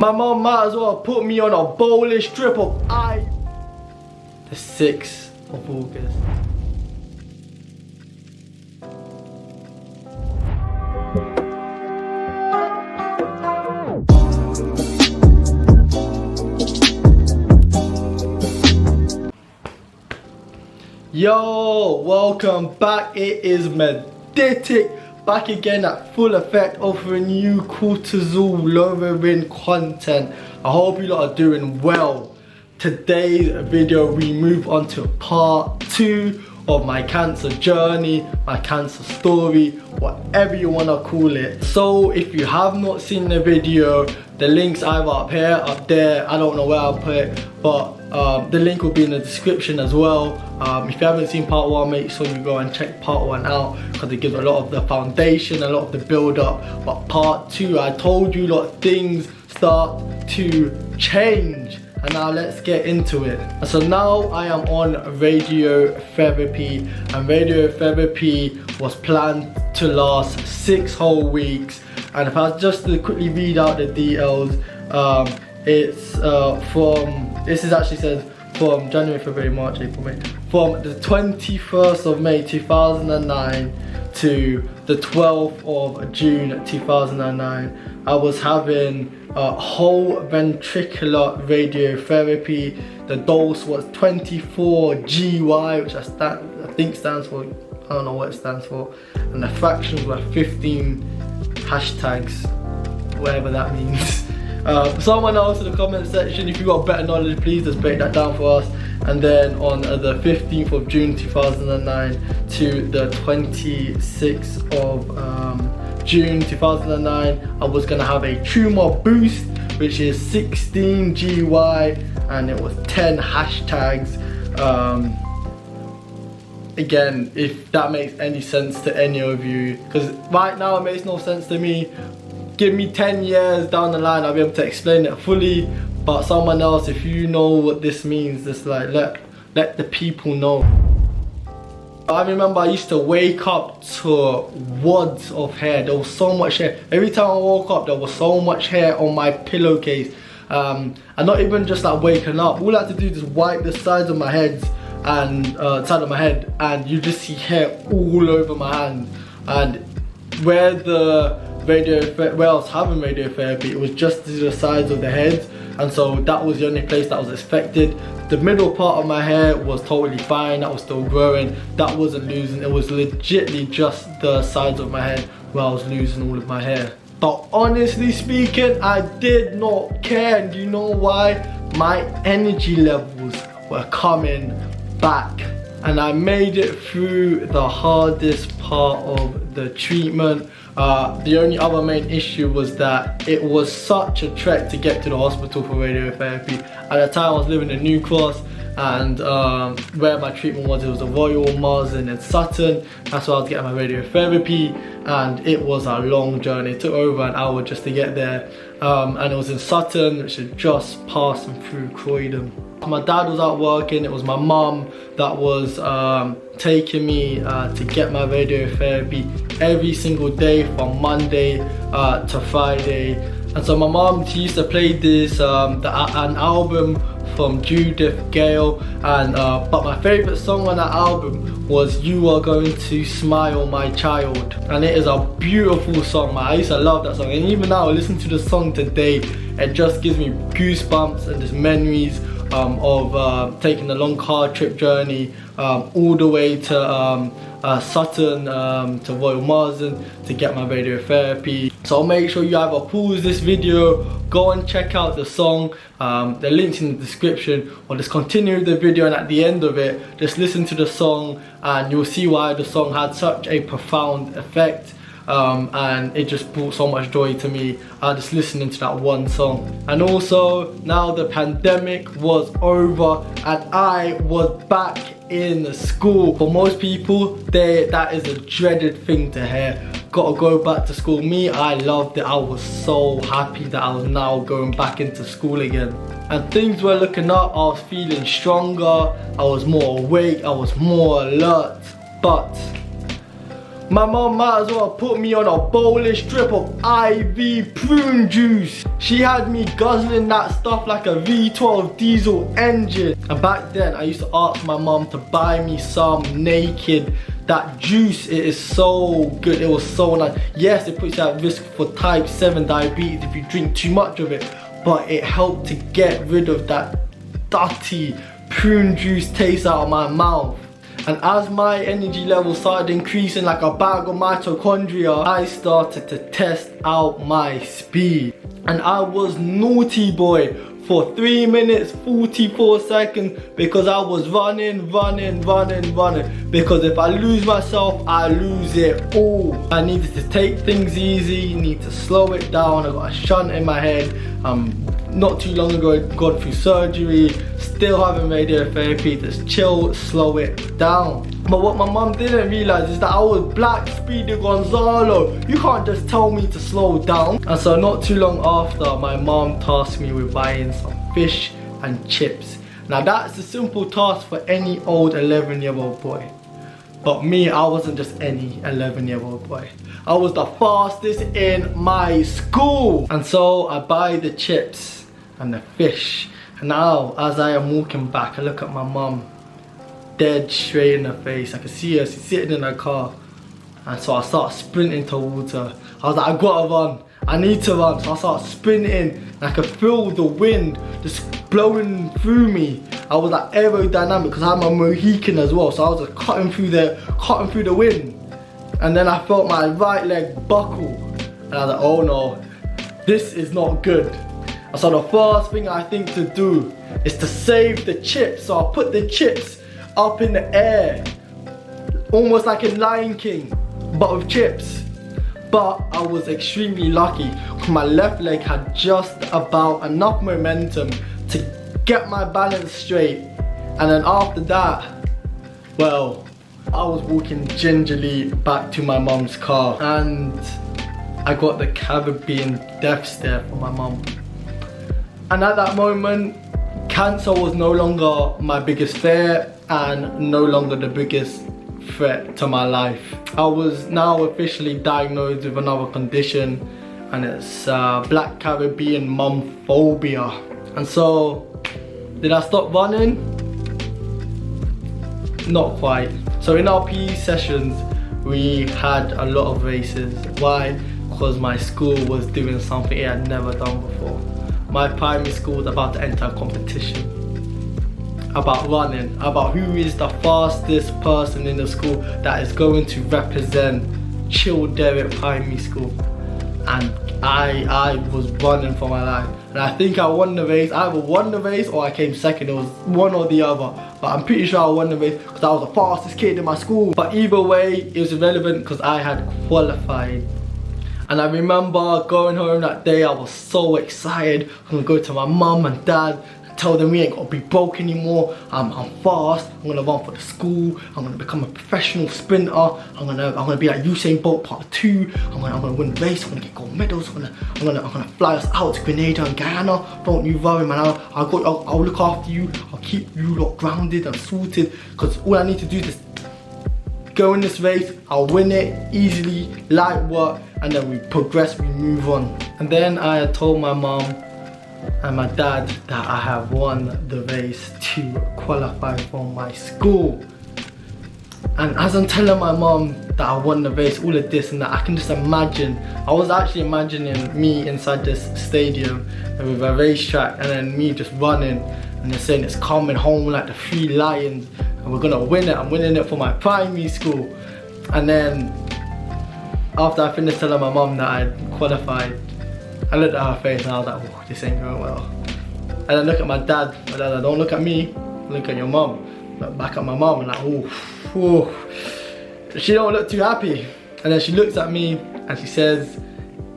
My mom might as well put me on a bowling strip of ice. The 6th of August. Yo, welcome back. It is Meditic back again at full effect, offering you cortisol lowering content. I hope you lot are doing well. Today's video we move on to part 2 of my cancer journey, my cancer story, whatever you want to call it. So if you have not seen the video, the link's either up here, up there, I don't know where I'll put it, but the link will be in the description as well. If you haven't seen part 1, make sure you go and check part 1 out, because it gives a lot of the foundation, a lot of the build up. But part 2, I told you lot, things start to change. And now let's get into it. So now I am on radiotherapy, and radiotherapy was planned to last 6 whole weeks. And if I just quickly read out the details, it's this is actually says from January, February, March, April, May. From the 21st of May 2009 to the 12th of June 2009, I was having whole ventricular radiotherapy. The dose was 24 GY, which I think stands for, I don't know what it stands for, and the fractions were 15 hashtags, whatever that means. Someone else in the comment section, if you got better knowledge, please just break that down for us. And then on the 15th of June 2009 to the 26th of June 2009, I was gonna have a tumor boost, which is 16 GY, and it was 10 hashtags. Again, if that makes any sense to any of you, because right now it makes no sense to me. Give me 10 years down the line, I'll be able to explain it fully. But someone else, if you know what this means, just like let the people know. I remember I used to wake up to wads of hair. There was so much hair. Every time I woke up, there was so much hair on my pillowcase. And not even just like waking up. All I had to do is wipe the sides of my head and you just see hair all over my hand. And where I was having radiotherapy, it was just to the sides of the head, and so that was the only place that was affected. The middle part of my hair was totally fine, that was still growing, that wasn't losing. It was legitly just the sides of my head where I was losing all of my hair. But honestly speaking, I did not care, and you know why? My energy levels were coming back, and I made it through the hardest part of the treatment. The only other main issue was that it was such a trek to get to the hospital for radiotherapy. At the time I was living in New Cross, and where my treatment was, it was the Royal Marsden in Sutton. That's where I was getting my radiotherapy, and it was a long journey. It took over an hour just to get there, and it was in Sutton, which is just passing through Croydon. My dad was out working. It was my mum that was taking me to get my radiotherapy every single day from Monday to Friday. And so my mum, she used to play this an album from Judith Gale, and but my favourite song on that album was "You Are Going to Smile, My Child," and it is a beautiful song, man. I used to love that song, and even now I listen to the song today, it just gives me goosebumps and just memories of taking a long car trip journey all the way to Sutton, to Royal Marsden to get my radiotherapy. So make sure you either pause this video, go and check out the song, the link's in the description, or just continue the video, and at the end of it just listen to the song and you'll see why the song had such a profound effect. And it just brought so much joy to me just listening to that one song. And also, now the pandemic was over and I was back in school. For most people, that is a dreaded thing to hear. Gotta go back to school. Me, I loved it. I was so happy that I was now going back into school again. And things were looking up. I was feeling stronger. I was more awake. I was more alert. But My mum might as well put me on a bowlish drip of IV prune juice. She had me guzzling that stuff like a V12 diesel engine. And back then, I used to ask my mum to buy me some Naked. That juice, it is so good, it was so nice. Yes, it puts you at risk for type 7 diabetes if you drink too much of it, but it helped to get rid of that dirty prune juice taste out of my mouth. And as my energy level started increasing like a bag of mitochondria, I started to test out my speed. And I was naughty boy for 3 minutes 44 seconds because I was running. Because if I lose myself, I lose it all. I needed to take things easy, need to slow it down. I got a shunt in my head. Not too long ago, got through surgery, still having radiotherapy. Just chill, slow it down. But what my mum didn't realize is that I was Black Speedy Gonzalo. You can't just tell me to slow down. And so not too long after, my mum tasked me with buying some fish and chips. Now that's a simple task for any old 11-year-old boy. But me, I wasn't just any 11-year-old boy. I was the fastest in my school. And so I buy the chips and the fish. And now, as I am walking back, I look at my mum, dead straight in the face. I can see her, she's sitting in her car. And so I start sprinting towards her. I was like, I gotta run. I need to run. So I start sprinting and I could feel the wind just blowing through me. I was like aerodynamic because I had my Mohican as well. So I was just cutting through the wind. And then I felt my right leg buckle. And I was like, oh no, this is not good. And so the first thing I think to do is to save the chips. So I put the chips up in the air, almost like in Lion King, but with chips. But I was extremely lucky because my left leg had just about enough momentum to get my balance straight. And then after that, well, I was walking gingerly back to my mum's car and I got the Caribbean death stare from my mum. And at that moment, cancer was no longer my biggest fear and no longer the biggest threat to my life. I was now officially diagnosed with another condition, and it's Black Caribbean mum phobia. And so, did I stop running? Not quite. So in our PE sessions, we had a lot of races. Why? Because my school was doing something it had never done before. My primary school was about to enter a competition about running, about who is the fastest person in the school that is going to represent Childeric Primary School. And I was running for my life. And I think I won the race. I either won the race or I came second. It was one or the other. But I'm pretty sure I won the race because I was the fastest kid in my school. But either way, it was irrelevant because I had qualified. And I remember going home that day, I was so excited. I'm gonna go to my mum and dad and tell them we ain't gonna be broke anymore. I'm fast, I'm gonna run for the school, I'm gonna become a professional sprinter, I'm gonna be like Usain Bolt part 2, I'm gonna win the race, I'm gonna get gold medals, I'm gonna fly us out to Grenada and Guyana. Don't you worry, man, I'll look after you, I'll keep you lot grounded and sorted, because all I need to do is go in this race, I'll win it easily, light work, and then we progress, we move on. And then I had told my mom and my dad that I have won the race to qualify for my school. And as I'm telling my mom that I won the race, all of this and that, I can just imagine, I was actually imagining me inside this stadium with a racetrack and then me just running and they're saying it's coming home like the 3 lions and we're gonna win it. I'm winning it for my primary school. And then after I finished telling my mom that I'd qualified, I looked at her face and I was like, oh, this ain't going well. And then look at my dad, don't look at me, look at your mom. Look back at my mom and like, oh. She don't look too happy. And then she looks at me and she says,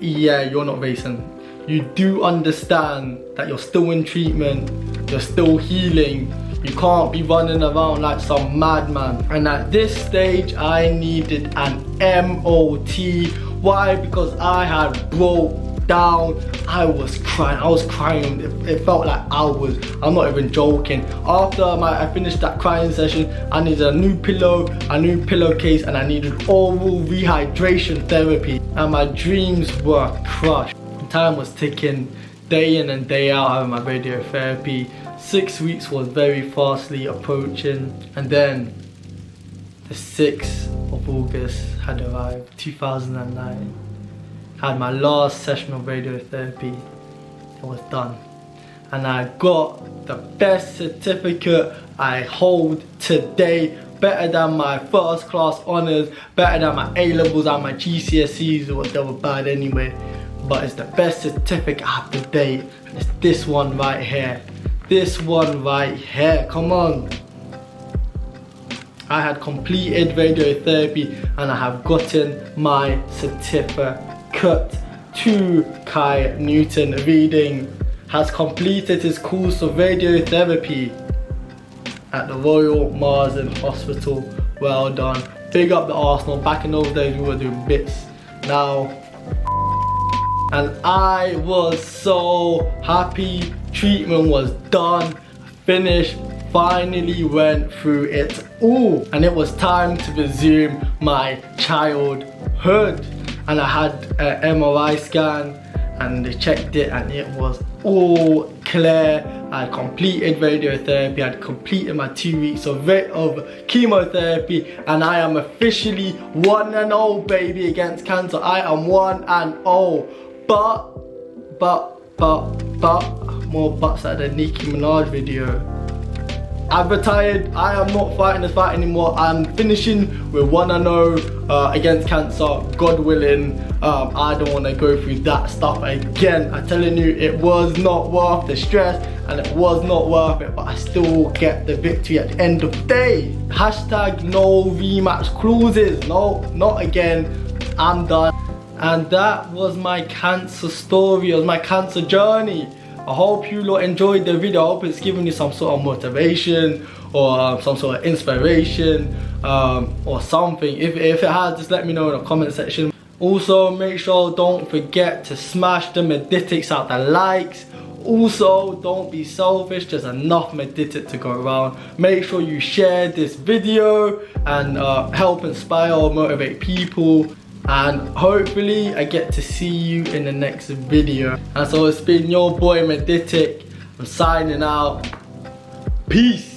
yeah, you're not racing. You do understand that you're still in treatment, you're still healing. You can't be running around like some madman. And at this stage, I needed an MOT. Why? Because I had broke down. I was crying. It felt like I'm not even joking. After I finished that crying session, I needed a new pillow, a new pillowcase, and I needed oral rehydration therapy. And my dreams were crushed. Time was ticking, day in and day out having my radiotherapy. 6 weeks was very fastly approaching, and then the 6th of August had arrived, 2009. Had my last session of radiotherapy. It was done. And I got the best certificate I hold today. Better than my first class honours, better than my A-levels and my GCSEs, or they were bad anyway. But it's the best certificate I have to date. It's this one right here. This one right here, come on. I had completed radiotherapy and I have gotten my certificate. 2 Kai Newton reading has completed his course of radiotherapy at the Royal Marsden Hospital. Well done. Big up the Arsenal. Back in those days we were doing bits. Now, and I was so happy. Treatment was done, finished, finally went through it all. And it was time to resume my childhood. And I had an MRI scan and they checked it and it was all clear. I had completed radiotherapy, I had completed my 2 weeks of chemotherapy, and I am officially 1-0, baby, against cancer. I am 1-0. But, more buts like the Nicki Minaj video. I've retired. I am not fighting this fight anymore. I'm finishing with 1-0 against cancer, God willing. I don't want to go through that stuff again. I'm telling you, it was not worth the stress and it was not worth it, but I still get the victory at the end of the day. Hashtag no rematch clauses. No, not again. I'm done. And that was my cancer story. It was my cancer journey. I hope you lot enjoyed the video. I hope it's given you some sort of motivation or some sort of inspiration or something. If it has, just let me know in the comment section. Also, make sure don't forget to smash the meditics out the likes. Also, don't be selfish. There's enough meditic to go around. Make sure you share this video and help inspire or motivate people. And hopefully I get to see you in the next video. And so it's been your boy Meditic. I'm signing out. Peace.